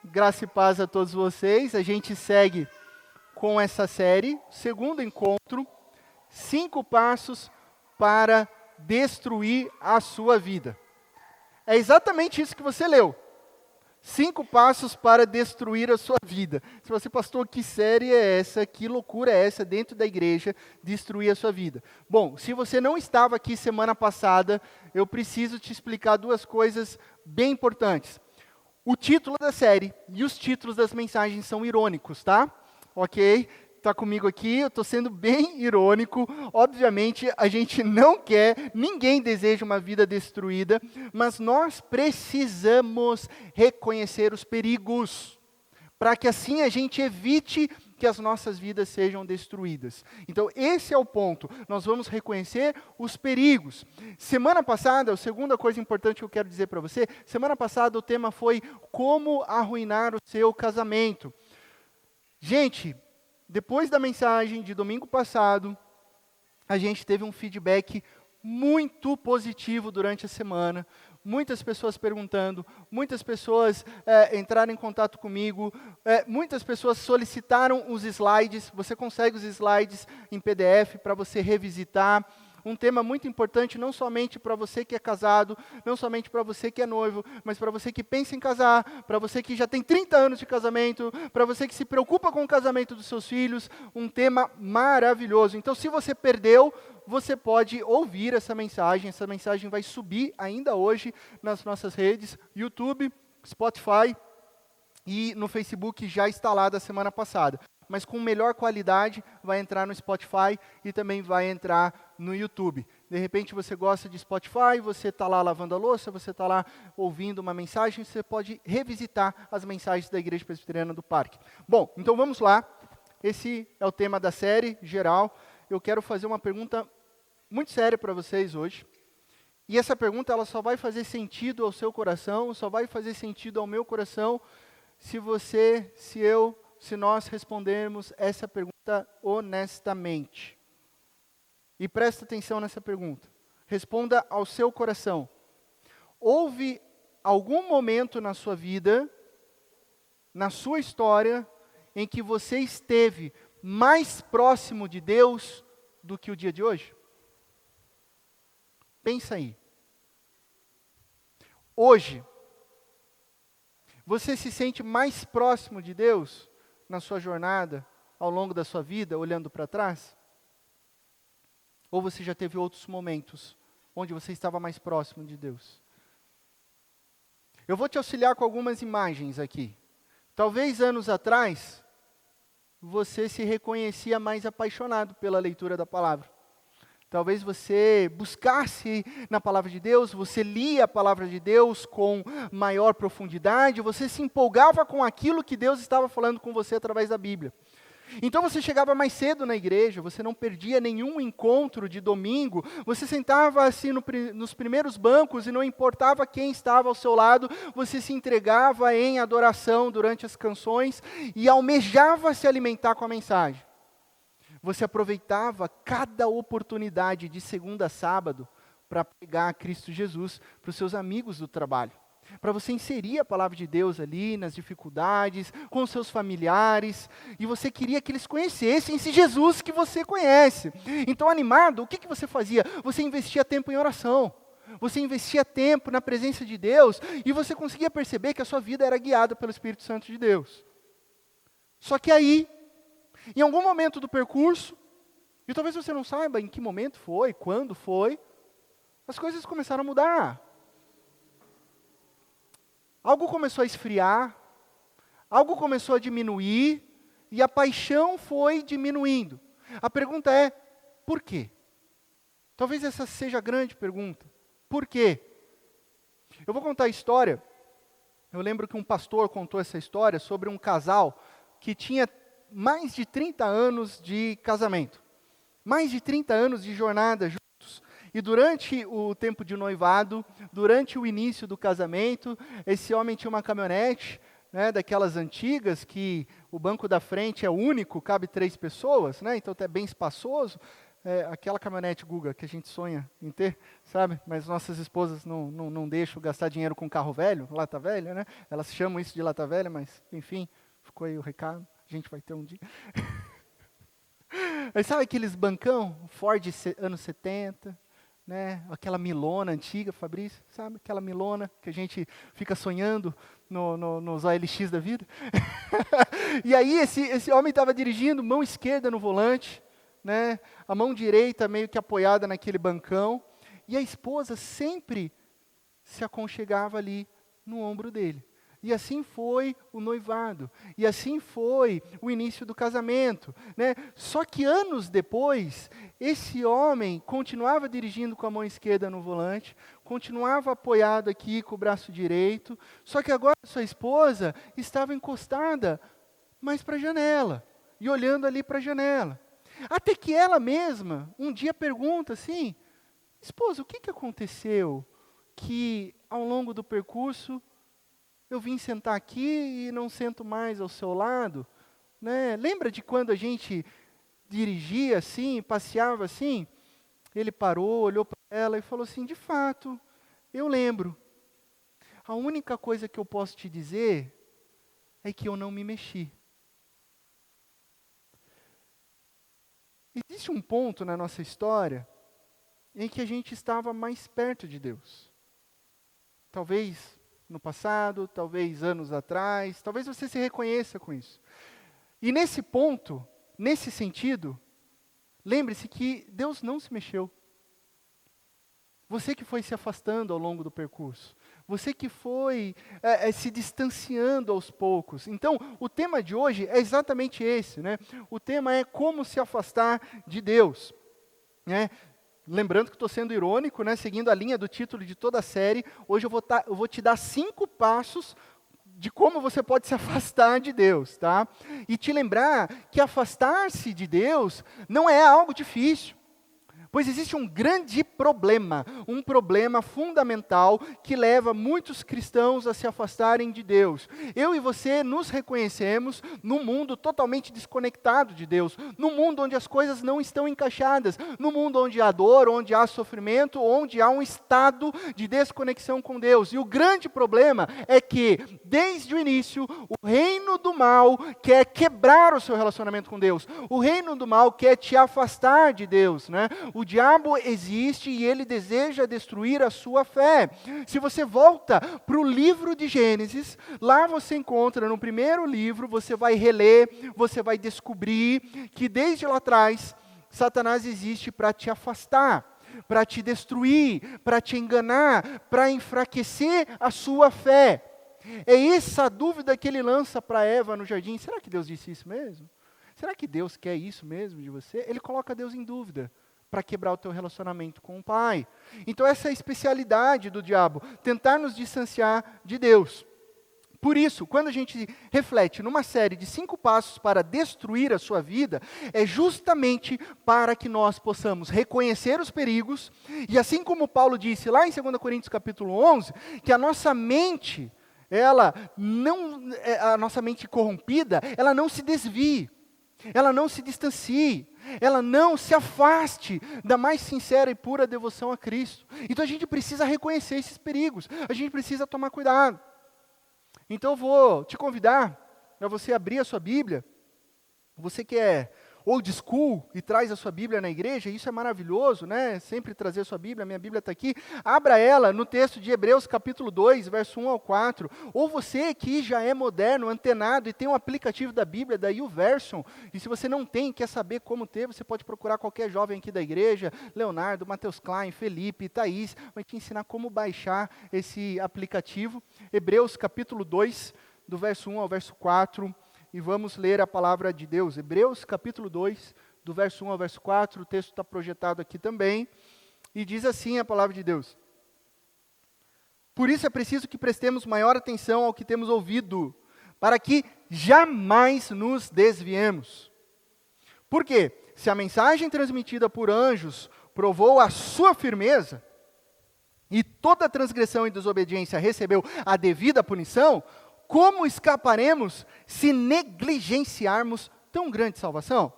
Graça e paz a todos vocês. A gente segue com essa série, segundo encontro, 5 passos para destruir a sua vida. É exatamente isso que você leu. 5 passos para destruir a sua vida. Se você, pastor, que série é essa? Que loucura é essa dentro da igreja, destruir a sua vida? Bom, se você não estava aqui semana passada, eu preciso te explicar 2 coisas bem importantes. O título da série e os títulos das mensagens são irônicos, tá? Ok? Está comigo aqui, eu estou sendo bem irônico. Obviamente, a gente não quer, ninguém deseja uma vida destruída, mas nós precisamos reconhecer os perigos, para que assim a gente evite que as nossas vidas sejam destruídas. Então, esse é o ponto. Nós vamos reconhecer os perigos. Semana passada, a segunda coisa importante que eu quero dizer para você, semana passada o tema foi como arruinar o seu casamento. Gente, depois da mensagem de domingo passado, a gente teve um feedback muito positivo durante a semana. Muitas pessoas perguntando, muitas pessoas entraram em contato comigo, muitas pessoas solicitaram os slides. Você consegue os slides em PDF para você revisitar. Um tema muito importante, não somente para você que é casado, não somente para você que é noivo, mas para você que pensa em casar, para você que já tem 30 anos de casamento, para você que se preocupa com o casamento dos seus filhos. Um tema maravilhoso. Então, se você perdeu, você pode ouvir essa mensagem. Essa mensagem vai subir ainda hoje nas nossas redes, YouTube, Spotify e no Facebook, já instalada a semana passada. Mas com melhor qualidade, vai entrar no Spotify e também vai entrar no YouTube. De repente você gosta de Spotify, você está lá lavando a louça, você está lá ouvindo uma mensagem, você pode revisitar as mensagens da Igreja Presbiteriana do Parque. Bom, então vamos lá. Esse é o tema da série geral. Eu quero fazer uma pergunta muito séria para vocês hoje. E essa pergunta ela só vai fazer sentido ao seu coração, só vai fazer sentido ao meu coração, se nós respondermos essa pergunta honestamente. E presta atenção nessa pergunta. Responda ao seu coração. Houve algum momento na sua vida, na sua história, em que você esteve mais próximo de Deus do que o dia de hoje? Pensa aí. Hoje, você se sente mais próximo de Deus na sua jornada, ao longo da sua vida, olhando para trás? Ou você já teve outros momentos onde você estava mais próximo de Deus? Eu vou te auxiliar com algumas imagens aqui. Talvez anos atrás, você se reconhecia mais apaixonado pela leitura da palavra. Talvez você buscasse na palavra de Deus, você lia a palavra de Deus com maior profundidade, você se empolgava com aquilo que Deus estava falando com você através da Bíblia. Então você chegava mais cedo na igreja, você não perdia nenhum encontro de domingo, você sentava assim nos primeiros bancos e não importava quem estava ao seu lado, você se entregava em adoração durante as canções e almejava se alimentar com a mensagem. Você aproveitava cada oportunidade de segunda a sábado para pregar a Cristo Jesus para os seus amigos do trabalho. Para você inserir a palavra de Deus ali nas dificuldades, com os seus familiares. E você queria que eles conhecessem esse Jesus que você conhece. Então, animado, o que você fazia? Você investia tempo em oração. Você investia tempo na presença de Deus. E você conseguia perceber que a sua vida era guiada pelo Espírito Santo de Deus. Só que aí, em algum momento do percurso, e talvez você não saiba em que momento foi, quando foi, as coisas começaram a mudar. Algo começou a esfriar, algo começou a diminuir, e a paixão foi diminuindo. A pergunta é, por quê? Talvez essa seja a grande pergunta. Por quê? Eu vou contar a história. Eu lembro que um pastor contou essa história sobre um casal que tinha mais de 30 anos de casamento, mais de 30 anos de jornada juntos. E durante o tempo de noivado, durante o início do casamento, esse homem tinha uma caminhonete, daquelas antigas, que o banco da frente é único, cabe 3 pessoas, então é bem espaçoso. aquela caminhonete Guga que a gente sonha em ter, sabe? Mas nossas esposas não deixam gastar dinheiro com carro velho, lata velha, né? Elas chamam isso de lata velha, mas enfim, ficou aí o recado, a gente vai ter um dia. Mas sabe aqueles bancão, Ford anos 70, né? Aquela milona antiga, Fabrício, sabe? Aquela milona que a gente fica sonhando nos OLX da vida. E aí esse homem estava dirigindo, mão esquerda no volante, né? A mão direita meio que apoiada naquele bancão, e a esposa sempre se aconchegava ali no ombro dele. E assim foi o noivado, e assim foi o início do casamento, né? Só que anos depois, esse homem continuava dirigindo com a mão esquerda no volante, continuava apoiado aqui com o braço direito, só que agora sua esposa estava encostada mais para a janela, e olhando ali para a janela. Até que ela mesma, um dia pergunta assim, esposa, o que aconteceu que ao longo do percurso eu vim sentar aqui e não sento mais ao seu lado, né? Lembra de quando a gente dirigia assim, passeava assim? Ele parou, olhou para ela e falou assim, de fato, eu lembro. A única coisa que eu posso te dizer é que eu não me mexi. Existe um ponto na nossa história em que a gente estava mais perto de Deus. Talvez no passado, talvez anos atrás, talvez você se reconheça com isso. E nesse ponto, nesse sentido, lembre-se que Deus não se mexeu. Você que foi se afastando ao longo do percurso. Você que foi se distanciando aos poucos. Então, o tema de hoje é exatamente esse, né? O tema é como se afastar de Deus, né? Lembrando que estou sendo irônico, né? Seguindo a linha do título de toda a série, hoje eu vou te dar 5 passos de como você pode se afastar de Deus, tá? E te lembrar que afastar-se de Deus não é algo difícil. Pois existe um grande problema, um problema fundamental que leva muitos cristãos a se afastarem de Deus. Eu e você nos reconhecemos num mundo totalmente desconectado de Deus, num mundo onde as coisas não estão encaixadas, num mundo onde há dor, onde há sofrimento, onde há um estado de desconexão com Deus. E o grande problema é que, desde o início, o reino do mal quer quebrar o seu relacionamento com Deus. O reino do mal quer te afastar de Deus, né? O diabo existe e ele deseja destruir a sua fé. Se você volta para o livro de Gênesis, lá você encontra, no primeiro livro, você vai reler, você vai descobrir que desde lá atrás, Satanás existe para te afastar, para te destruir, para te enganar, para enfraquecer a sua fé. É essa a dúvida que ele lança para Eva no jardim. Será que Deus disse isso mesmo? Será que Deus quer isso mesmo de você? Ele coloca Deus em dúvida para quebrar o teu relacionamento com o Pai. Então essa é a especialidade do diabo, tentar nos distanciar de Deus. Por isso, quando a gente reflete numa série de 5 passos para destruir a sua vida, é justamente para que nós possamos reconhecer os perigos, e assim como Paulo disse lá em 2 Coríntios capítulo 11, que a nossa mente, a nossa mente corrompida, ela não se desvie, ela não se distancie, ela não se afaste da mais sincera e pura devoção a Cristo. Então a gente precisa reconhecer esses perigos, a gente precisa tomar cuidado. Então eu vou te convidar para você abrir a sua Bíblia, você que é old school e traz a sua Bíblia na igreja, isso é maravilhoso, né? Sempre trazer a sua Bíblia, a minha Bíblia está aqui. Abra ela no texto de Hebreus capítulo 2, verso 1 ao 4. Ou você que já é moderno, antenado e tem um aplicativo da Bíblia, da YouVersion, e se você não tem, quer saber como ter, você pode procurar qualquer jovem aqui da igreja, Leonardo, Matheus Klein, Felipe, Thaís, vai te ensinar como baixar esse aplicativo. Hebreus capítulo 2, do verso 1 ao verso 4. E vamos ler a palavra de Deus. Hebreus capítulo 2, do verso 1 ao verso 4, o texto está projetado aqui também, e diz assim a palavra de Deus: Por isso é preciso que prestemos maior atenção ao que temos ouvido, para que jamais nos desviemos. Por quê? Se a mensagem transmitida por anjos provou a sua firmeza, e toda transgressão e desobediência recebeu a devida punição, como escaparemos se negligenciarmos tão grande salvação?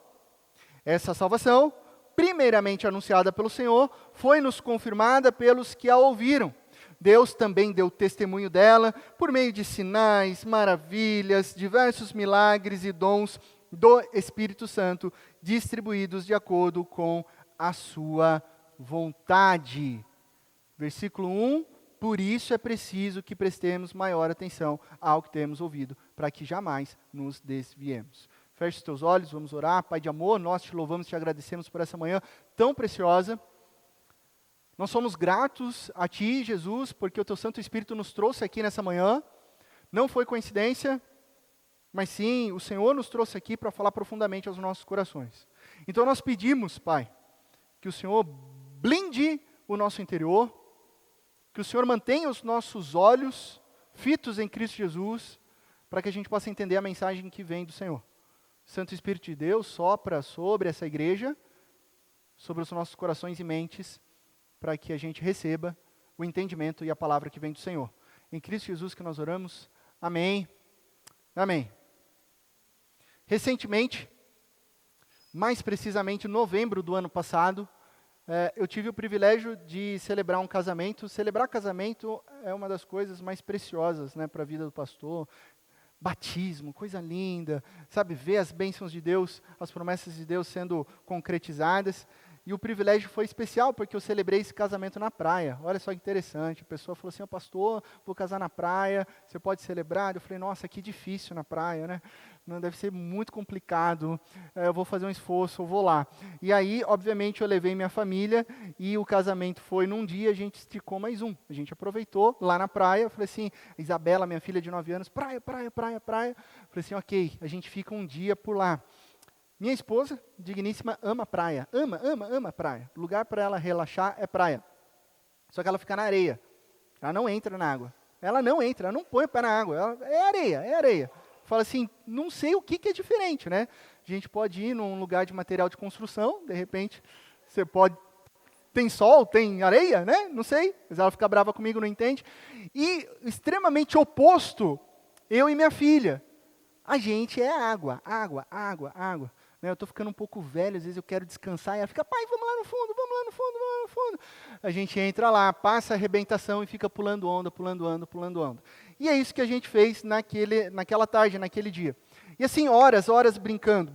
Essa salvação primeiramente anunciada pelo Senhor, foi-nos confirmada pelos que a ouviram. Deus também deu testemunho dela por meio de sinais, maravilhas, diversos milagres e dons do Espírito Santo, distribuídos de acordo com a sua vontade. Versículo 1, por isso é preciso que prestemos maior atenção ao que temos ouvido, para que jamais nos desviemos. Feche os teus olhos, vamos orar. Pai de amor, nós te louvamos e te agradecemos por essa manhã tão preciosa. Nós somos gratos a Ti, Jesus, porque o Teu Santo Espírito nos trouxe aqui nessa manhã. Não foi coincidência, mas sim, o Senhor nos trouxe aqui para falar profundamente aos nossos corações. Então nós pedimos, Pai, que o Senhor blinde o nosso interior, que o Senhor mantenha os nossos olhos fitos em Cristo Jesus, para que a gente possa entender a mensagem que vem do Senhor. Santo Espírito de Deus sopra sobre essa igreja, sobre os nossos corações e mentes, para que a gente receba o entendimento e a palavra que vem do Senhor. Em Cristo Jesus que nós oramos. Amém. Amém. Recentemente, mais precisamente em novembro do ano passado, eu tive o privilégio de celebrar um casamento. Celebrar casamento é uma das coisas mais preciosas, né, para a vida do pastor. Batismo, coisa linda, sabe, ver as bênçãos de Deus, as promessas de Deus sendo concretizadas. E o privilégio foi especial, porque eu celebrei esse casamento na praia. Olha só que interessante, a pessoa falou assim, pastor, vou casar na praia, você pode celebrar? Eu falei, nossa, que difícil na praia, né? Não, deve ser muito complicado, eu vou fazer um esforço, eu vou lá. E aí, obviamente, eu levei minha família, e o casamento foi num dia, a gente esticou mais um. A gente aproveitou lá na praia, eu falei assim, Isabela, minha filha de 9 anos, praia. Eu falei assim, ok, a gente fica um dia por lá. Minha esposa, digníssima, ama praia. Ama praia. O lugar para ela relaxar é praia. Só que ela fica na areia. Ela não entra na água. Ela não põe o pé na água. É areia. Fala assim, não sei o que é diferente, né? A gente pode ir num lugar de material de construção, de repente, você pode... Tem sol, tem areia, né? Não sei. Mas ela fica brava comigo, não entende. E extremamente oposto, eu e minha filha. A gente é água. Eu estou ficando um pouco velho, às vezes eu quero descansar, e ela fica, pai, vamos lá no fundo. A gente entra lá, passa a arrebentação e fica pulando onda. E é isso que a gente fez naquela tarde, naquele dia. E assim, horas brincando,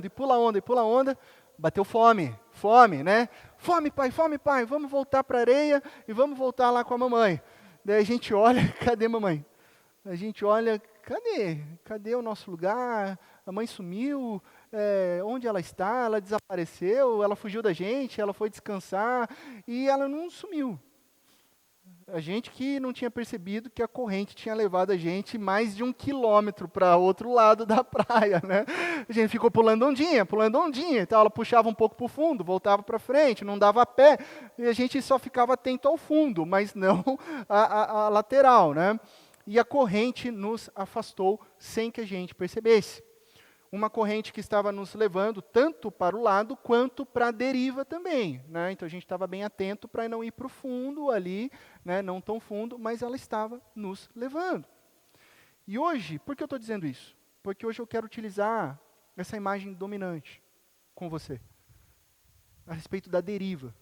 e pula onda, bateu fome, né? Fome, pai, vamos voltar para a areia e vamos voltar lá com a mamãe. Daí a gente olha, cadê mamãe? A gente olha, cadê o nosso lugar? A mãe sumiu, onde ela está? Ela desapareceu, ela fugiu da gente, ela foi descansar e ela não sumiu. A gente que não tinha percebido que a corrente tinha levado a gente mais de 1 quilômetro para outro lado da praia, né? A gente ficou pulando ondinha, então ela puxava um pouco para o fundo, voltava para frente, não dava pé, e a gente só ficava atento ao fundo, mas não a lateral, né? E a corrente nos afastou sem que a gente percebesse. Uma corrente que estava nos levando tanto para o lado quanto para a deriva também, né? Então a gente estava bem atento para não ir para o fundo ali, né? Não tão fundo, mas ela estava nos levando. E hoje, por que eu estou dizendo isso? Porque hoje eu quero utilizar essa imagem dominante com você, a respeito da deriva.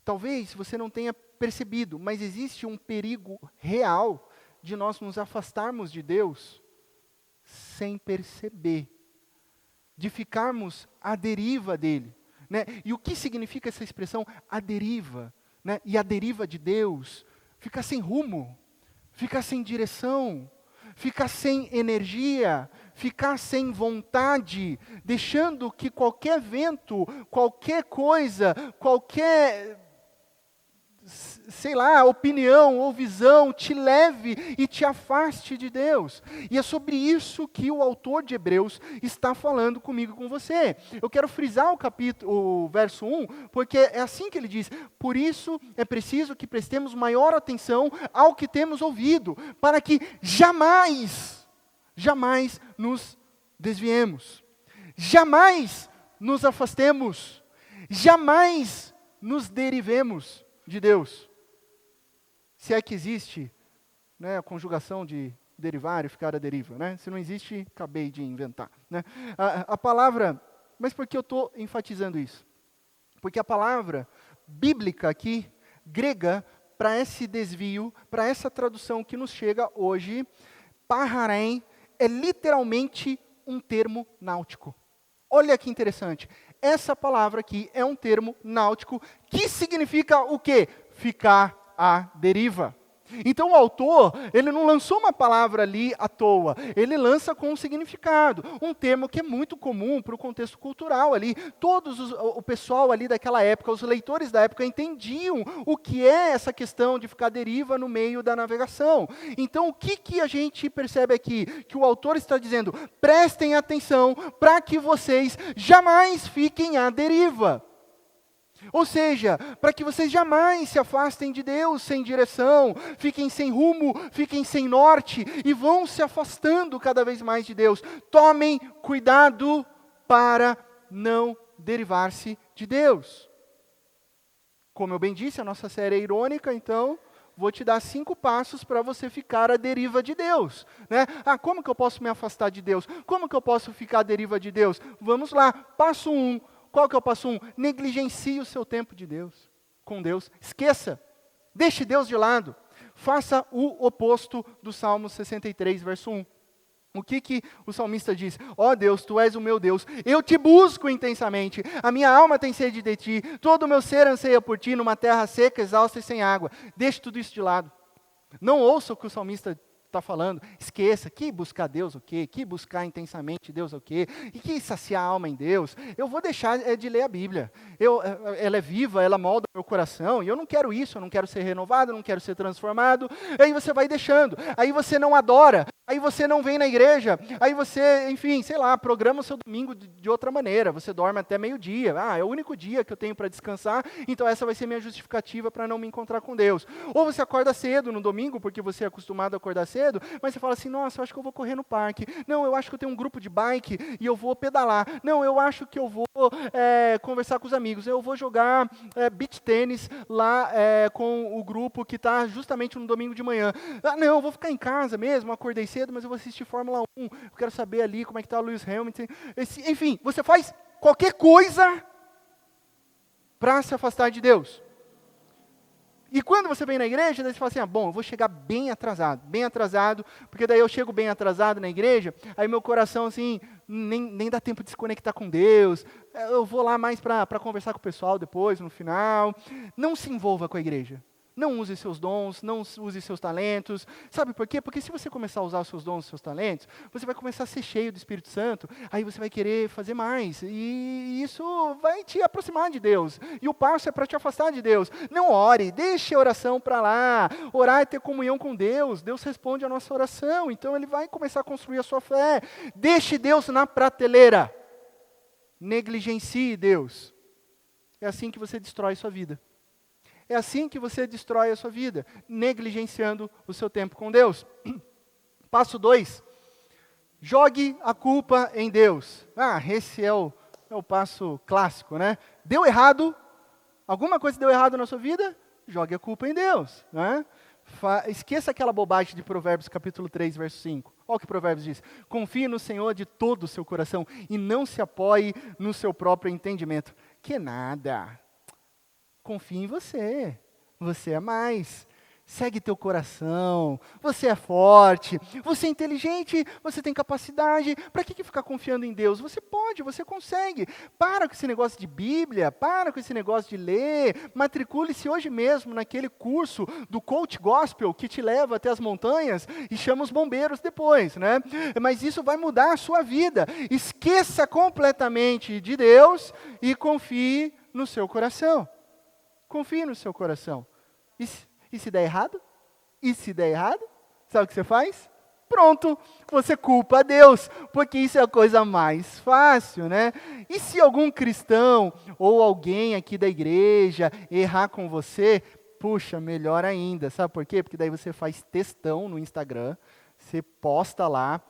Talvez você não tenha percebido, mas existe um perigo real de nós nos afastarmos de Deus sem perceber, de ficarmos à deriva dele, né? E o que significa essa expressão, a deriva, né? E a deriva de Deus, ficar sem rumo, ficar sem direção, ficar sem energia, ficar sem vontade, deixando que qualquer vento, qualquer coisa, qualquer, sei lá, opinião ou visão te leve e te afaste de Deus. E é sobre isso que o autor de Hebreus está falando comigo e com você. Eu quero frisar o verso 1, porque é assim que ele diz, por isso é preciso que prestemos maior atenção ao que temos ouvido, para que jamais nos desviemos, jamais nos afastemos, jamais nos derivemos de Deus. Se é que existe, né, a conjugação de derivar e ficar à deriva, né? Se não existe, acabei de inventar, né? A palavra, mas por que eu estou enfatizando isso? Porque a palavra bíblica aqui, grega, para esse desvio, para essa tradução que nos chega hoje, paharem, é literalmente um termo náutico. Olha que interessante. Essa palavra aqui é um termo náutico que significa o quê? Ficar à deriva. Então o autor, ele não lançou uma palavra ali à toa, ele lança com um significado, um termo que é muito comum para o contexto cultural ali. O pessoal ali daquela época, os leitores da época entendiam o que é essa questão de ficar à deriva no meio da navegação. Então o que a gente percebe aqui? Que o autor está dizendo, prestem atenção para que vocês jamais fiquem à deriva. Ou seja, para que vocês jamais se afastem de Deus sem direção, fiquem sem rumo, fiquem sem norte e vão se afastando cada vez mais de Deus. Tomem cuidado para não derivar-se de Deus. Como eu bem disse, a nossa série é irônica, então vou te dar 5 passos para você ficar à deriva de Deus. Né? Como que eu posso me afastar de Deus? Como que eu posso ficar à deriva de Deus? Vamos lá, passo 1. Qual que é o passo 1? Negligencie o seu tempo de Deus, com Deus. Esqueça, deixe Deus de lado. Faça o oposto do Salmo 63, verso 1. O que o salmista diz? Ó Deus, Tu és o meu Deus, eu te busco intensamente, a minha alma tem sede de Ti, todo o meu ser anseia por Ti, numa terra seca, exausta e sem água. Deixe tudo isso de lado. Não ouça o que o salmista está falando, esqueça, que buscar Deus o quê? Que buscar intensamente Deus o quê? E que saciar a alma em Deus? Eu vou deixar de ler a Bíblia. Ela é viva, ela molda meu coração, e eu não quero isso, eu não quero ser renovado, eu não quero ser transformado. Aí você vai deixando, aí você não adora, aí você não vem na igreja, aí você, enfim, sei lá, programa o seu domingo de outra maneira, você dorme até meio-dia, é o único dia que eu tenho para descansar, então essa vai ser minha justificativa para não me encontrar com Deus. Ou você acorda cedo no domingo, porque você é acostumado a acordar cedo, mas você fala assim, nossa, eu acho que eu vou correr no parque, não, eu acho que eu tenho um grupo de bike e eu vou pedalar, não, eu acho que eu vou conversar com os amigos, eu vou jogar beach tênis lá com o grupo que está justamente no domingo de manhã. Não, eu vou ficar em casa mesmo, acordei cedo, mas eu vou assistir Fórmula 1, eu quero saber ali como é que está o Lewis Hamilton. Enfim, você faz qualquer coisa para se afastar de Deus. E quando você vem na igreja, daí você fala assim, eu vou chegar bem atrasado, porque daí eu chego bem atrasado na igreja, aí meu coração assim, nem dá tempo de se conectar com Deus, eu vou lá mais para conversar com o pessoal depois, no final. Não se envolva com a igreja. Não use seus dons, não use seus talentos. Sabe por quê? Porque se você começar a usar os seus dons, os seus talentos, você vai começar a ser cheio do Espírito Santo, aí você vai querer fazer mais. E isso vai te aproximar de Deus. E o passo é para te afastar de Deus. Não ore, deixe a oração para lá. Orar é ter comunhão com Deus. Deus responde a nossa oração, então Ele vai começar a construir a sua fé. Deixe Deus na prateleira. Negligencie Deus. É assim que você destrói sua vida. É assim que você destrói a sua vida, negligenciando o seu tempo com Deus. Passo 2, jogue a culpa em Deus. Esse é o passo clássico, né? Deu errado, alguma coisa deu errado na sua vida? Jogue a culpa em Deus, né? Esqueça aquela bobagem de Provérbios capítulo 3, verso 5. Olha o que Provérbios diz. Confie no Senhor de todo o seu coração e não se apoie no seu próprio entendimento. Que nada. Confie em você. Você é mais. Segue teu coração. Você é forte. Você é inteligente. Você tem capacidade. Para que ficar confiando em Deus? Você pode, você consegue. Para com esse negócio de Bíblia. Para com esse negócio de ler. Matricule-se hoje mesmo naquele curso do Coach Gospel que te leva até as montanhas e chama os bombeiros depois, né? Mas isso vai mudar a sua vida. Esqueça completamente de Deus e confie no seu coração. Confie no seu coração. E se der errado? E se der errado? Sabe o que você faz? Pronto, você culpa a Deus, porque isso é a coisa mais fácil, né? E se algum cristão ou alguém aqui da igreja errar com você, puxa, melhor ainda. Sabe por quê? Porque daí você faz textão no Instagram, você posta lá,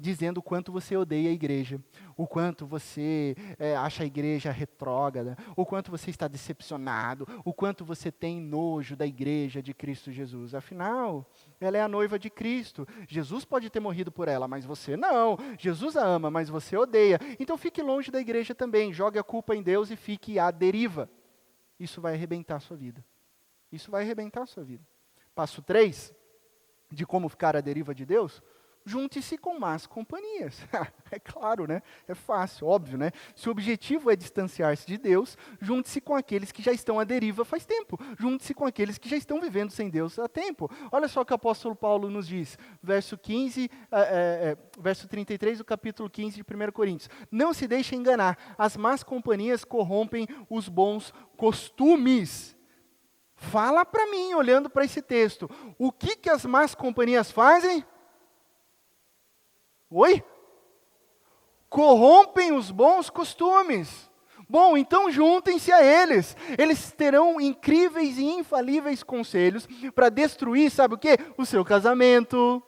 dizendo o quanto você odeia a igreja, o quanto você acha a igreja retrógrada, o quanto você está decepcionado, o quanto você tem nojo da igreja de Cristo Jesus. Afinal, ela é a noiva de Cristo. Jesus pode ter morrido por ela, mas você não. Jesus a ama, mas você odeia. Então fique longe da igreja também, jogue a culpa em Deus e fique à deriva. Isso vai arrebentar a sua vida. Isso vai arrebentar a sua vida. Passo 3, de como ficar à deriva de Deus: junte-se com más companhias. É claro, né? É fácil, óbvio, né? Se o objetivo é distanciar-se de Deus, junte-se com aqueles que já estão à deriva faz tempo. Junte-se com aqueles que já estão vivendo sem Deus há tempo. Olha só o que o apóstolo Paulo nos diz, verso 33 do capítulo 15 de 1 Coríntios. Não se deixe enganar, as más companhias corrompem os bons costumes. Fala para mim, olhando para esse texto, o que as más companhias fazem? Oi? Corrompem os bons costumes. Bom, então juntem-se a eles. Eles terão incríveis e infalíveis conselhos para destruir, sabe o quê? O seu casamento.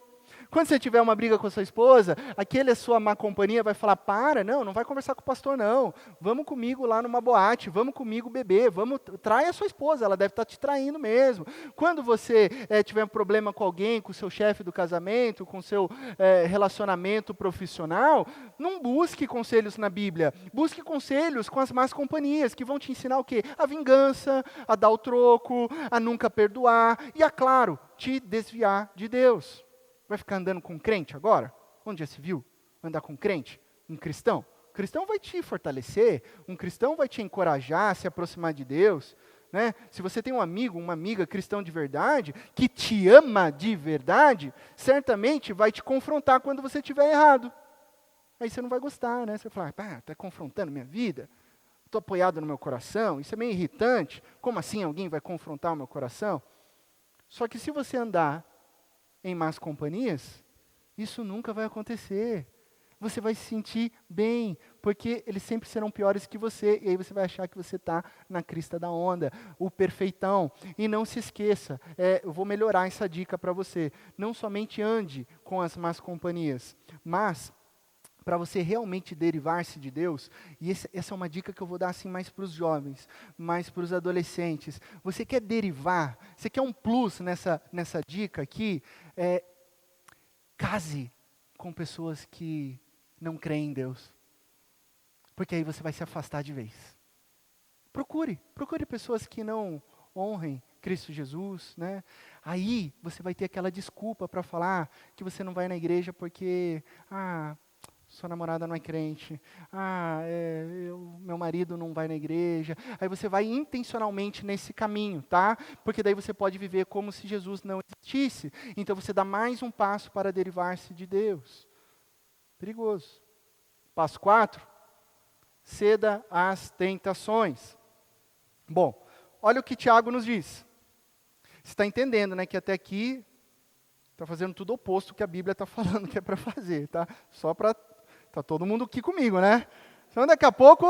Quando você tiver uma briga com a sua esposa, aquele a sua má companhia vai falar: não vai conversar com o pastor não, vamos comigo lá numa boate, vamos comigo beber, trai a sua esposa, ela deve estar te traindo mesmo. Quando você tiver um problema com alguém, com o seu chefe do casamento, com o seu relacionamento profissional, não busque conselhos na Bíblia, busque conselhos com as más companhias, que vão te ensinar o quê? A vingança, a dar o troco, a nunca perdoar, e claro, te desviar de Deus. Vai ficar andando com crente agora? Onde já se viu andar com crente? Um cristão? O cristão vai te fortalecer, um cristão vai te encorajar a se aproximar de Deus. Né? Se você tem um amigo, uma amiga cristão de verdade, que te ama de verdade, certamente vai te confrontar quando você estiver errado. Aí você não vai gostar, né? Você vai falar: está confrontando minha vida? Estou apoiado no meu coração? Isso é meio irritante. Como assim alguém vai confrontar o meu coração? Só que se você andar em más companhias, isso nunca vai acontecer. Você vai se sentir bem, porque eles sempre serão piores que você, e aí você vai achar que você está na crista da onda, o perfeitão. E não se esqueça, eu vou melhorar essa dica para você, não somente ande com as más companhias, mas para você realmente derivar-se de Deus, e essa é uma dica que eu vou dar assim mais para os jovens, mais para os adolescentes. Você quer derivar, você quer um plus nessa dica aqui? Case com pessoas que não creem em Deus, porque aí você vai se afastar de vez. Procure pessoas que não honrem Cristo Jesus, né? Aí você vai ter aquela desculpa para falar que você não vai na igreja porque sua namorada não é crente, meu marido não vai na igreja. Aí você vai intencionalmente nesse caminho, tá? Porque daí você pode viver como se Jesus não existisse. Então você dá mais um passo para derivar-se de Deus. Perigoso. Passo 4, ceda às tentações. Bom, olha o que Tiago nos diz. Você está entendendo, né, que até aqui está fazendo tudo oposto do que a Bíblia está falando que é para fazer, tá? Só para... Está todo mundo aqui comigo, né? Então daqui a pouco,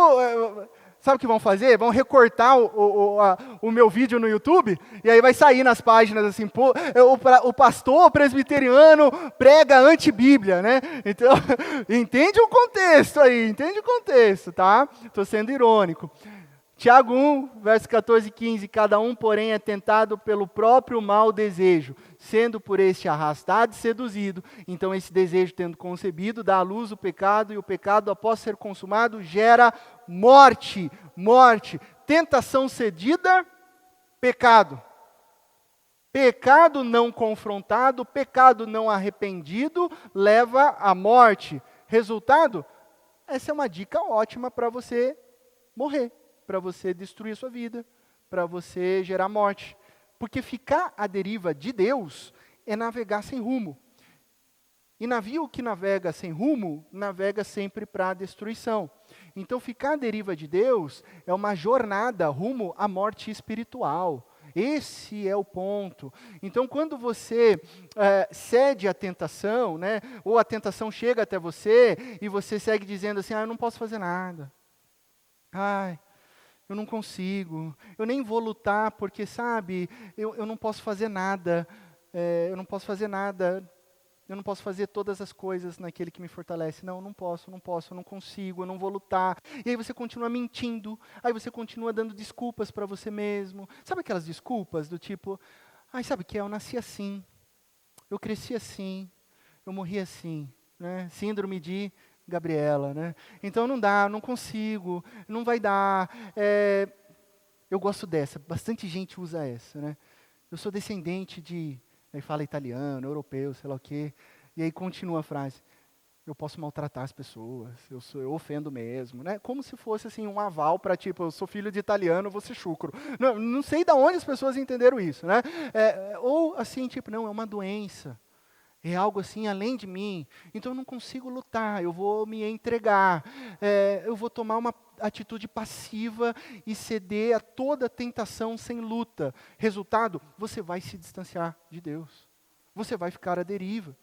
sabe o que vão fazer? Vão recortar o meu vídeo no YouTube, e aí vai sair nas páginas assim: o pastor presbiteriano prega anti-Bíblia, né? Então, entende o contexto aí, tá? Estou sendo irônico. Tiago 1, verso 14 e 15, cada um, porém, é tentado pelo próprio mau desejo, sendo por este arrastado e seduzido. Então, esse desejo, tendo concebido, dá à luz o pecado, e o pecado, após ser consumado, gera morte. Morte. Tentação cedida, pecado. Pecado não confrontado, pecado não arrependido, leva à morte. Resultado? Essa é uma dica ótima para você morrer, para você destruir a sua vida, para você gerar morte. Porque ficar à deriva de Deus é navegar sem rumo. E navio que navega sem rumo, navega sempre para a destruição. Então ficar à deriva de Deus é uma jornada rumo à morte espiritual. Esse é o ponto. Então, quando você cede à tentação, né, ou a tentação chega até você, e você segue dizendo assim: eu não posso fazer nada. Eu não consigo, eu nem vou lutar porque, sabe, eu não posso fazer nada, eu não posso fazer nada. Eu não posso fazer todas as coisas naquele que me fortalece. Não, não posso, eu não consigo, eu não vou lutar. E aí você continua mentindo, aí você continua dando desculpas para você mesmo. Sabe aquelas desculpas do tipo, ai, sabe o que é? Eu nasci assim, eu cresci assim, eu morri assim, né? Síndrome de Gabriela, né? Então não dá, não consigo, não vai dar. Eu gosto dessa, bastante gente usa essa, né? Eu sou descendente de, aí fala italiano, europeu, sei lá o quê, e aí continua a frase, eu posso maltratar as pessoas, eu ofendo mesmo, né? Como se fosse assim um aval para tipo, eu sou filho de italiano, eu vou ser chucro. Não sei de onde as pessoas entenderam isso, né? Ou assim, tipo, não, é uma doença. É algo assim além de mim, então eu não consigo lutar, eu vou me entregar, eu vou tomar uma atitude passiva e ceder a toda tentação sem luta. Resultado, você vai se distanciar de Deus, você vai ficar à deriva.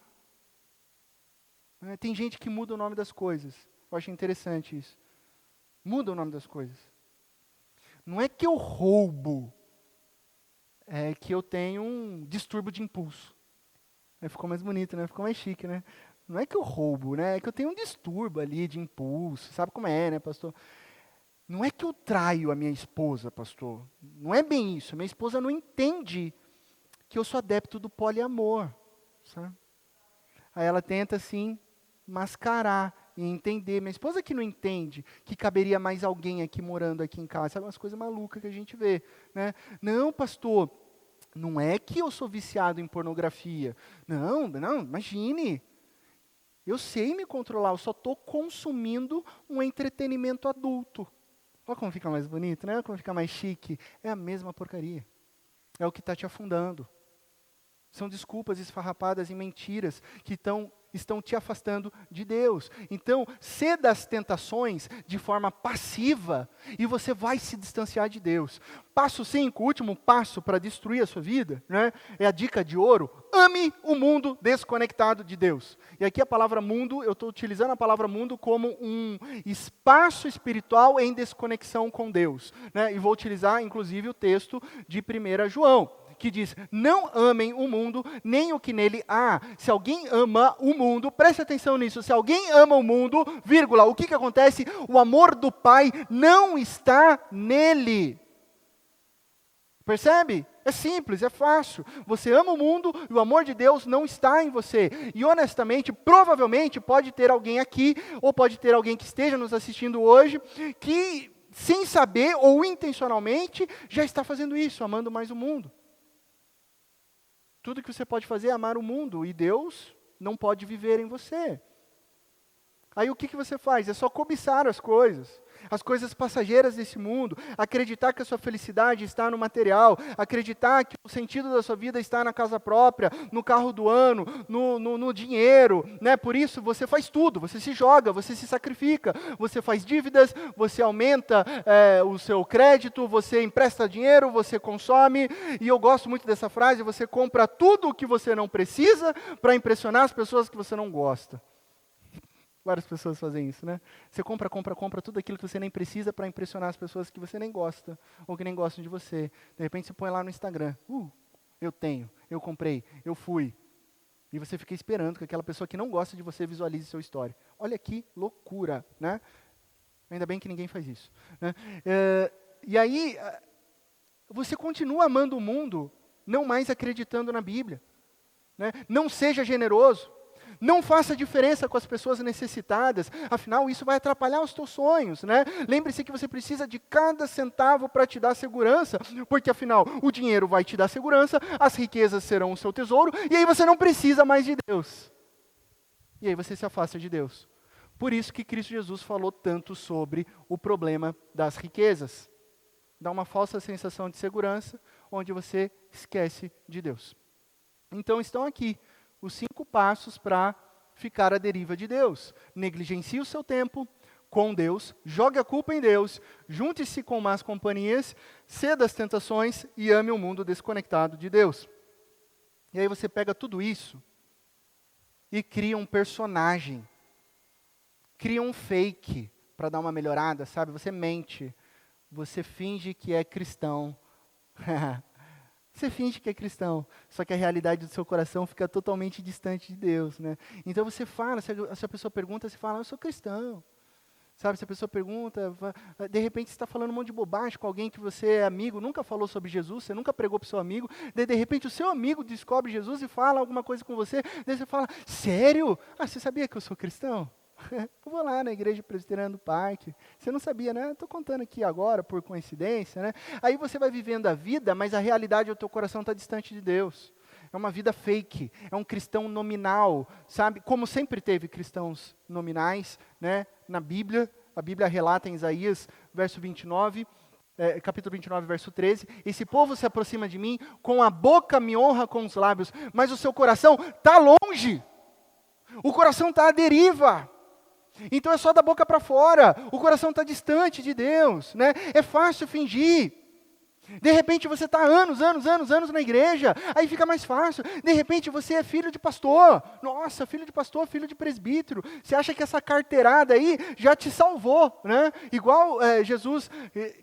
Tem gente que muda o nome das coisas, eu acho interessante isso. Muda o nome das coisas. Não é que eu roubo, é que eu tenho um distúrbio de impulso. Ficou mais bonito, né? Ficou mais chique, né? Não é que eu roubo, né? É que eu tenho um distúrbio ali de impulso. Sabe como é, né, pastor? Não é que eu traio a minha esposa, pastor. Não é bem isso. Minha esposa não entende que eu sou adepto do poliamor. Sabe? Aí ela tenta, assim, mascarar e entender. Minha esposa que não entende que caberia mais alguém aqui morando aqui em casa. Sabe umas coisas malucas que a gente vê, né? Não, pastor, não é que eu sou viciado em pornografia. Não, imagine. Eu sei me controlar, eu só estou consumindo um entretenimento adulto. Olha como fica mais bonito, né? Como fica mais chique. É a mesma porcaria. É o que está te afundando. São desculpas esfarrapadas e mentiras que estão te afastando de Deus. Então, ceda às tentações de forma passiva e você vai se distanciar de Deus. Passo 5, último passo para destruir a sua vida, né? É a dica de ouro. Ame o mundo desconectado de Deus. E aqui a palavra mundo, eu estou utilizando a palavra mundo como um espaço espiritual em desconexão com Deus, né? E vou utilizar, inclusive, o texto de 1 João. Que diz, não amem o mundo, nem o que nele há. Se alguém ama o mundo, preste atenção nisso, se alguém ama o mundo, vírgula, o que acontece? O amor do Pai não está nele. Percebe? É simples, é fácil. Você ama o mundo e o amor de Deus não está em você. E honestamente, provavelmente pode ter alguém aqui, ou pode ter alguém que esteja nos assistindo hoje, que sem saber ou intencionalmente já está fazendo isso, amando mais o mundo. Tudo que você pode fazer é amar o mundo, e Deus não pode viver em você. Aí o que você faz? É só cobiçar as coisas passageiras desse mundo, acreditar que a sua felicidade está no material, acreditar que o sentido da sua vida está na casa própria, no carro do ano, no dinheiro, né? Por isso você faz tudo, você se joga, você se sacrifica, você faz dívidas, você aumenta o seu crédito, você empresta dinheiro, você consome, e eu gosto muito dessa frase, você compra tudo o que você não precisa para impressionar as pessoas que você não gosta. Várias pessoas fazem isso, né? Você compra tudo aquilo que você nem precisa para impressionar as pessoas que você nem gosta, ou que nem gostam de você. De repente você põe lá no Instagram, eu tenho, eu comprei, eu fui. E você fica esperando que aquela pessoa que não gosta de você visualize seu story. Olha que loucura, né? Ainda bem que ninguém faz isso, né? E aí, você continua amando o mundo, não mais acreditando na Bíblia, né? Não seja generoso. Não faça diferença com as pessoas necessitadas, afinal isso vai atrapalhar os teus sonhos, né? Lembre-se que você precisa de cada centavo para te dar segurança, porque afinal o dinheiro vai te dar segurança, as riquezas serão o seu tesouro, e aí você não precisa mais de Deus. E aí você se afasta de Deus. Por isso que Cristo Jesus falou tanto sobre o problema das riquezas. Dá uma falsa sensação de segurança, onde você esquece de Deus. Então estão aqui os 5 passos para ficar à deriva de Deus. Negligencie o seu tempo com Deus, jogue a culpa em Deus, junte-se com más companhias, ceda às tentações e ame o mundo desconectado de Deus. E aí você pega tudo isso e cria um personagem, cria um fake para dar uma melhorada, sabe? Você mente, você finge que é cristão. Você finge que é cristão, só que a realidade do seu coração fica totalmente distante de Deus, né? Então você fala, se a pessoa pergunta, você fala, eu sou cristão. Sabe, se a pessoa pergunta, de repente você está falando um monte de bobagem com alguém que você é amigo, nunca falou sobre Jesus, você nunca pregou para o seu amigo, daí de repente o seu amigo descobre Jesus e fala alguma coisa com você, daí você fala, sério? Ah, você sabia que eu sou cristão? Eu vou lá na igreja presbiteriana do parque. Você não sabia, né? Estou contando aqui agora, por coincidência, né? Aí você vai vivendo a vida, mas a realidade do teu coração está distante de Deus. É uma vida fake, é um cristão nominal, sabe? Como sempre teve cristãos nominais, né? Na Bíblia, a Bíblia relata em Isaías, verso 29, capítulo 29, verso 13, esse povo se aproxima de mim, com a boca me honra com os lábios, mas o seu coração está longe, o coração está à deriva. Então é só da boca para fora, o coração está distante de Deus, né? É fácil fingir. De repente você está anos na igreja, aí fica mais fácil. De repente você é filho de pastor, nossa, filho de pastor, filho de presbítero. Você acha que essa carteirada aí já te salvou, né? Igual Jesus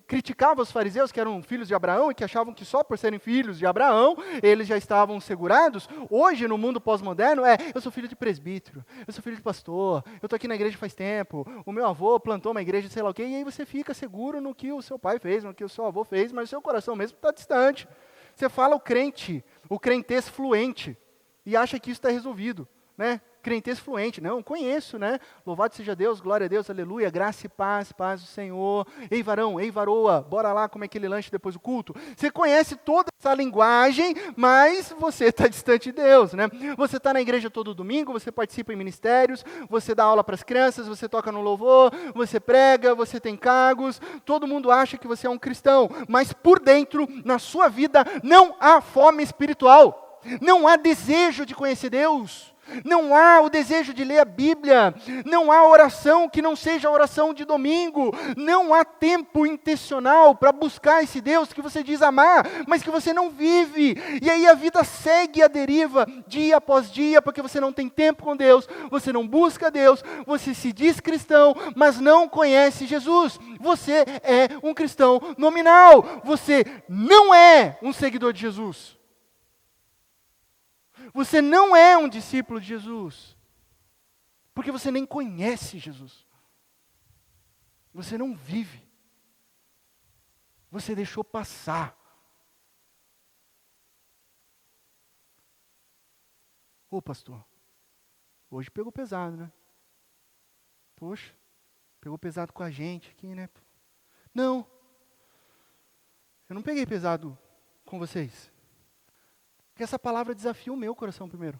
criticava os fariseus que eram filhos de Abraão e que achavam que só por serem filhos de Abraão, eles já estavam segurados. Hoje no mundo pós-moderno eu sou filho de presbítero, eu sou filho de pastor, eu estou aqui na igreja faz tempo, o meu avô plantou uma igreja sei lá o quê, e aí você fica seguro no que o seu pai fez, no que o seu avô fez, mas o seu coração mesmo está distante. Você fala o crentez fluente, e acha que isso está resolvido, né? Crentez fluente, não, conheço, né? Louvado seja Deus, glória a Deus, aleluia, graça e paz, paz do Senhor. Ei varão, ei varoa, bora lá comer aquele lanche depois do culto. Você conhece toda essa linguagem, mas você está distante de Deus, né? Você está na igreja todo domingo, você participa em ministérios, você dá aula para as crianças, você toca no louvor, você prega, você tem cargos, todo mundo acha que você é um cristão, mas por dentro, na sua vida, não há fome espiritual, não há desejo de conhecer Deus. Não há o desejo de ler a Bíblia, não há oração que não seja oração de domingo, não há tempo intencional para buscar esse Deus que você diz amar, mas que você não vive, e aí a vida segue a deriva, dia após dia, porque você não tem tempo com Deus, você não busca Deus, você se diz cristão, mas não conhece Jesus, você é um cristão nominal, você não é um seguidor de Jesus. Você não é um discípulo de Jesus, porque você nem conhece Jesus. Você não vive. Você deixou passar. Ô pastor, hoje pegou pesado, né? Poxa, pegou pesado com a gente aqui, né? Não, eu não peguei pesado com vocês. Porque essa palavra desafia o meu coração primeiro.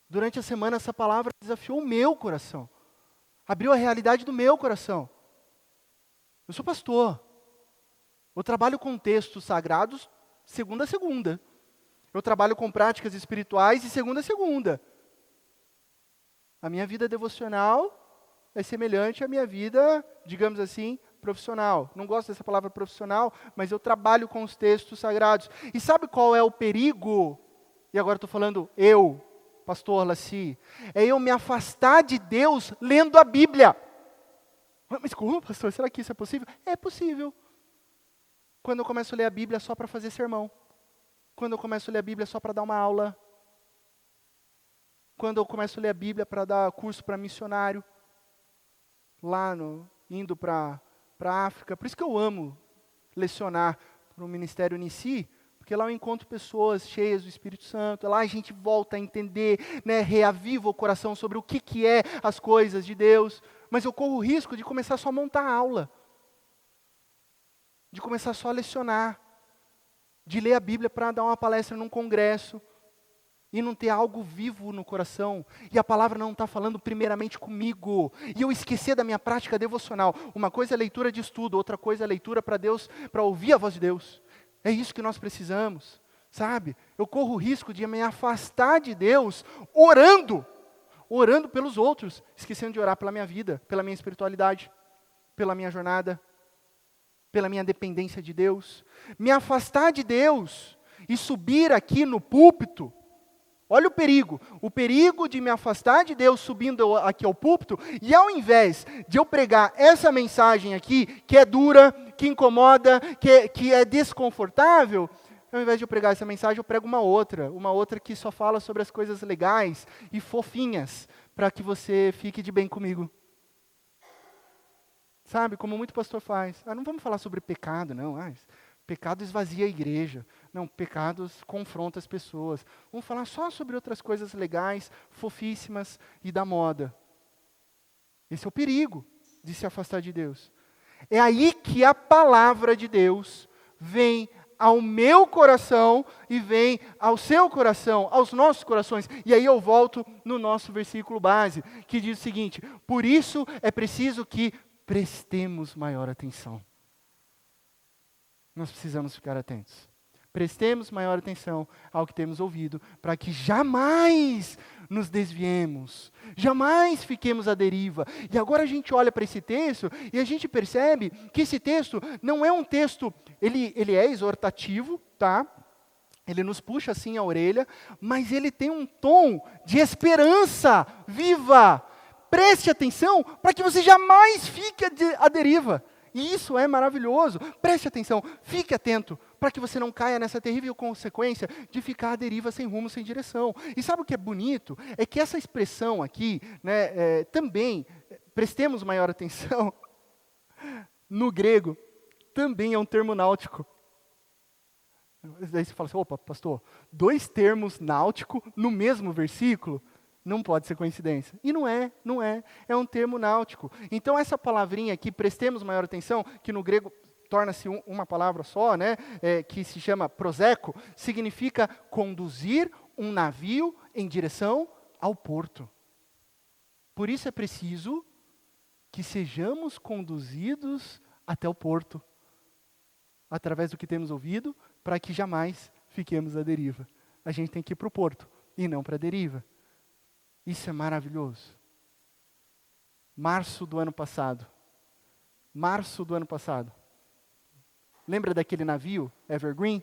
Durante a semana, essa palavra desafiou o meu coração. Abriu a realidade do meu coração. Eu sou pastor. Eu trabalho com textos sagrados segunda a segunda. Eu trabalho com práticas espirituais de segunda a segunda. A minha vida devocional é semelhante à minha vida, digamos assim, profissional. Não gosto dessa palavra profissional, mas eu trabalho com os textos sagrados. E sabe qual é o perigo? E agora estou falando eu, pastor Laci. É eu me afastar de Deus lendo a Bíblia. Mas como, pastor? Será que isso é possível? É possível. Quando eu começo a ler a Bíblia só para fazer sermão. Quando eu começo a ler a Bíblia só para dar uma aula. Quando eu começo a ler a Bíblia para dar curso para missionário. Indo para a África. Por isso que eu amo lecionar para o Ministério Unici, porque lá eu encontro pessoas cheias do Espírito Santo, lá a gente volta a entender, né, reaviva o coração sobre o que é as coisas de Deus, mas eu corro o risco de começar só a montar aula, de começar só a lecionar, de ler a Bíblia para dar uma palestra num congresso, e não ter algo vivo no coração, e a palavra não está falando primeiramente comigo, e eu esquecer da minha prática devocional. Uma coisa é leitura de estudo, outra coisa é leitura para Deus, para ouvir a voz de Deus. É isso que nós precisamos, sabe? Eu corro o risco de me afastar de Deus, orando pelos outros, esquecendo de orar pela minha vida, pela minha espiritualidade, pela minha jornada, pela minha dependência de Deus. Me afastar de Deus e subir aqui no púlpito. Olha o perigo de me afastar de Deus subindo aqui ao púlpito, e ao invés de eu pregar essa mensagem aqui, que é dura, que incomoda, que é desconfortável, ao invés de eu pregar essa mensagem, eu prego uma outra que só fala sobre as coisas legais e fofinhas, para que você fique de bem comigo. Sabe, como muito pastor faz. Não vamos falar sobre pecado, não. Pecado esvazia a igreja. Não, pecados confrontam as pessoas. Vamos falar só sobre outras coisas legais, fofíssimas e da moda. Esse é o perigo de se afastar de Deus. É aí que a palavra de Deus vem ao meu coração e vem ao seu coração, aos nossos corações. E aí eu volto no nosso versículo base, que diz o seguinte: por isso é preciso que prestemos maior atenção. Nós precisamos ficar atentos. Prestemos maior atenção ao que temos ouvido, para que jamais nos desviemos, jamais fiquemos à deriva. E agora a gente olha para esse texto e a gente percebe que esse texto não é um texto, ele é exortativo, tá? Ele nos puxa assim a orelha, mas ele tem um tom de esperança viva. Preste atenção para que você jamais fique à deriva. E isso é maravilhoso. Preste atenção, fique atento, para que você não caia nessa terrível consequência de ficar à deriva sem rumo, sem direção. E sabe o que é bonito? É que essa expressão aqui, né, também, prestemos maior atenção, no grego, também é um termo náutico. Daí você fala assim: opa, pastor, 2 termos náuticos no mesmo versículo? Não pode ser coincidência. E não é. É um termo náutico. Então essa palavrinha aqui, prestemos maior atenção, que no grego torna-se uma palavra só, né? Que se chama proseco, significa conduzir um navio em direção ao porto. Por isso é preciso que sejamos conduzidos até o porto, através do que temos ouvido, para que jamais fiquemos à deriva. A gente tem que ir para o porto e não para a deriva. Isso é maravilhoso. Março do ano passado. Lembra daquele navio, Evergreen?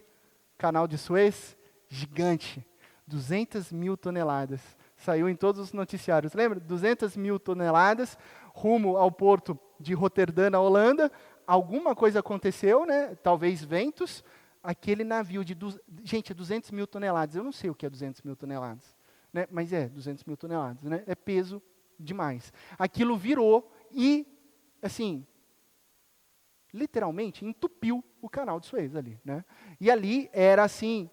Canal de Suez? Gigante. 200 mil toneladas. Saiu em todos os noticiários. Lembra? 200 mil toneladas, rumo ao porto de Roterdã, na Holanda. Alguma coisa aconteceu, né? Talvez ventos. Aquele navio de... Gente, 200 mil toneladas. Eu não sei o que é 200 mil toneladas. Né? Mas 200 mil toneladas, né? É peso demais. Aquilo virou e, assim, literalmente entupiu o canal de Suez ali, né? E ali era, assim,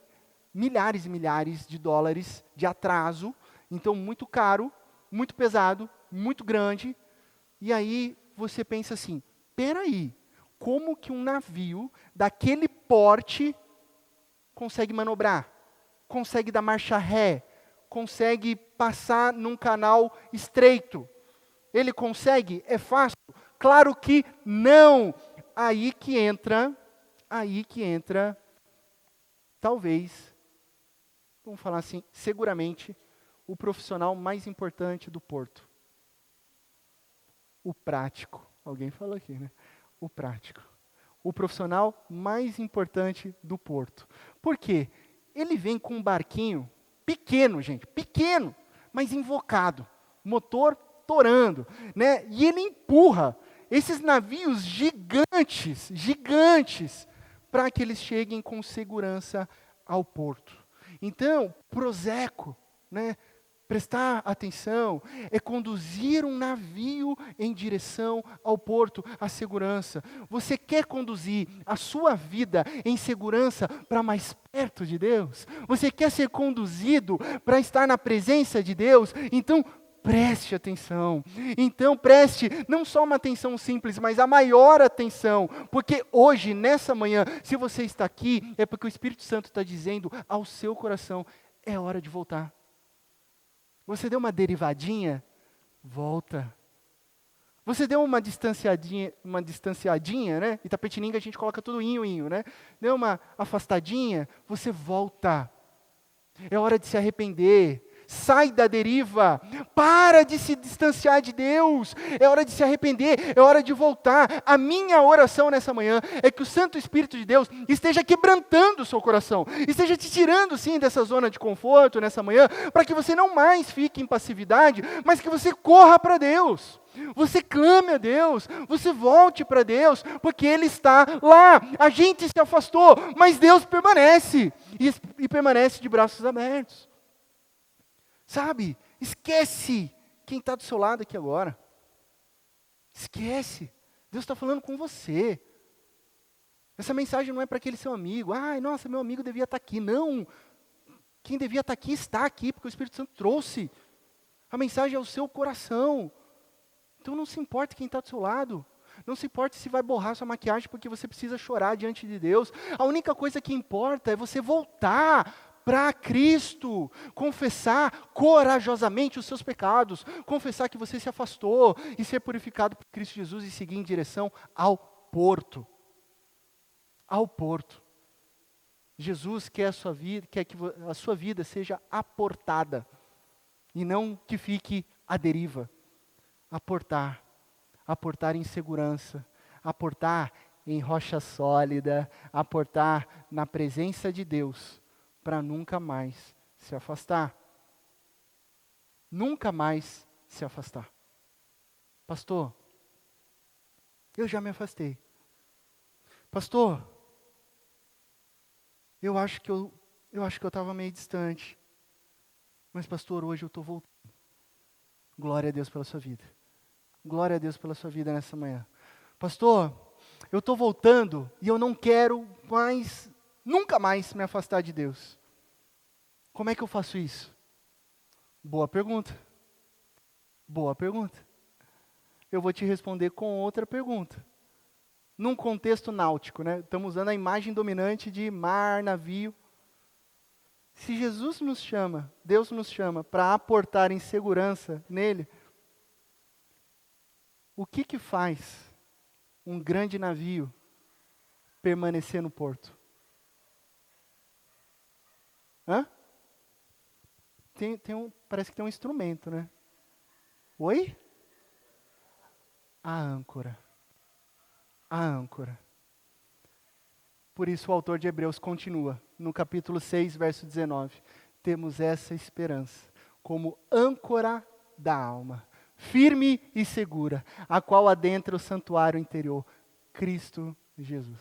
milhares e milhares de dólares de atraso, então muito caro, muito pesado, muito grande. E aí você pensa assim: peraí, como que um navio daquele porte consegue manobrar? Consegue dar marcha ré? Consegue passar num canal estreito? Ele consegue? É fácil? Claro que não. Aí que entra, talvez, vamos falar assim, seguramente, o profissional mais importante do porto. O prático. Alguém falou aqui, né? O prático. O profissional mais importante do porto. Por quê? Ele vem com um barquinho pequeno, gente, pequeno, mas invocado, motor torando, né? E ele empurra esses navios gigantes, para que eles cheguem com segurança ao porto. Então, proseco, né? Prestar atenção é conduzir um navio em direção ao porto, à segurança. Você quer conduzir a sua vida em segurança para mais perto de Deus? Você quer ser conduzido para estar na presença de Deus? Então, preste atenção. Então, preste não só uma atenção simples, mas a maior atenção. Porque hoje, nessa manhã, se você está aqui, é porque o Espírito Santo está dizendo ao seu coração: é hora de voltar. Você deu uma derivadinha? Volta. Você deu uma distanciadinha, né? Itapetininga a gente coloca tudo inho, né? Deu uma afastadinha? Você volta. É hora de se arrepender. sai da deriva, para de se distanciar de Deus, é hora de se arrepender, é hora de voltar. A minha oração nessa manhã é que o Santo Espírito de Deus esteja quebrantando o seu coração, esteja te tirando sim dessa zona de conforto nessa manhã, para que você não mais fique em passividade, mas que você corra para Deus. Você clame a Deus, você volte para Deus, porque Ele está lá. A gente se afastou, mas Deus permanece, e permanece de braços abertos. Sabe, esquece quem está do seu lado aqui agora. Esquece, Deus está falando com você. Essa mensagem não é para aquele seu amigo, ai, nossa, meu amigo devia estar aqui. Não, quem devia estar aqui está aqui, porque o Espírito Santo trouxe. A mensagem é o seu coração. Então não se importa quem está do seu lado. Não se importa se vai borrar sua maquiagem porque você precisa chorar diante de Deus. A única coisa que importa é você voltar para Cristo. Confessar corajosamente os seus pecados. Confessar que você se afastou e ser purificado por Cristo Jesus e seguir em direção ao porto. Ao porto. Jesus quer que a sua vida seja aportada e não que fique à deriva. Aportar em segurança, aportar em rocha sólida, aportar na presença de Deus, para nunca mais se afastar. Nunca mais se afastar. Pastor, eu já me afastei. Pastor, eu acho que eu estava meio distante. Mas pastor, hoje eu estou voltando. Glória a Deus pela sua vida. Glória a Deus pela sua vida nessa manhã. Pastor, eu estou voltando e eu não quero mais, nunca mais me afastar de Deus. Como é que eu faço isso? Boa pergunta. Boa pergunta. Eu vou te responder com outra pergunta. Num contexto náutico, né? Estamos usando a imagem dominante de mar, navio. Se Jesus nos chama, Deus nos chama para aportar em segurança nele, o que faz um grande navio permanecer no porto? Hã? Parece que tem um instrumento, né? Oi? A âncora. A âncora. Por isso o autor de Hebreus continua, no capítulo 6, verso 19. Temos essa esperança como âncora da alma, firme e segura, a qual adentra o santuário interior, Cristo Jesus.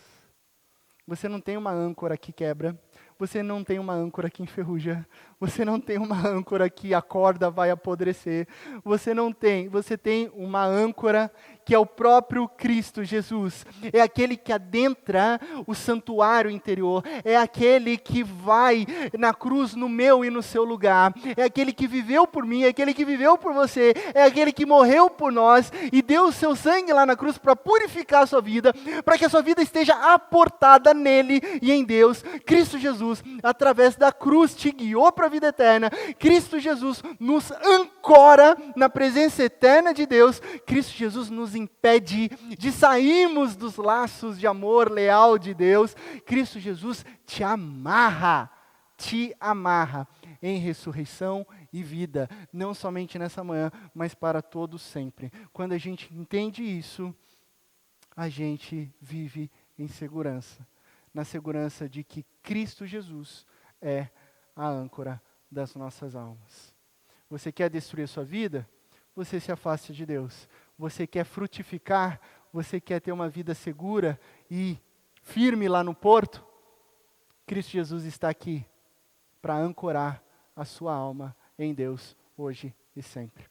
Você não tem uma âncora que quebra, você não tem uma âncora que enferruja, você não tem uma âncora que a corda vai apodrecer, você tem uma âncora que é o próprio Cristo Jesus, é aquele que adentra o santuário interior, é aquele que vai na cruz no meu e no seu lugar, é aquele que viveu por mim, é aquele que viveu por você, é aquele que morreu por nós e deu o seu sangue lá na cruz para purificar a sua vida, para que a sua vida esteja aportada nele e em Deus. Cristo Jesus, através da cruz, te guiou para a vida eterna. Cristo Jesus nos ancora na presença eterna de Deus. Cristo Jesus nos impede de sairmos dos laços de amor leal de Deus. Cristo Jesus te amarra em ressurreição e vida, não somente nessa manhã, mas para todos sempre. Quando a gente entende isso, a gente vive em segurança, na segurança de que Cristo Jesus é a âncora das nossas almas. Você quer destruir a sua vida? Você se afaste de Deus. Você quer frutificar? Você quer ter uma vida segura e firme lá no porto? Cristo Jesus está aqui para ancorar a sua alma em Deus, hoje e sempre.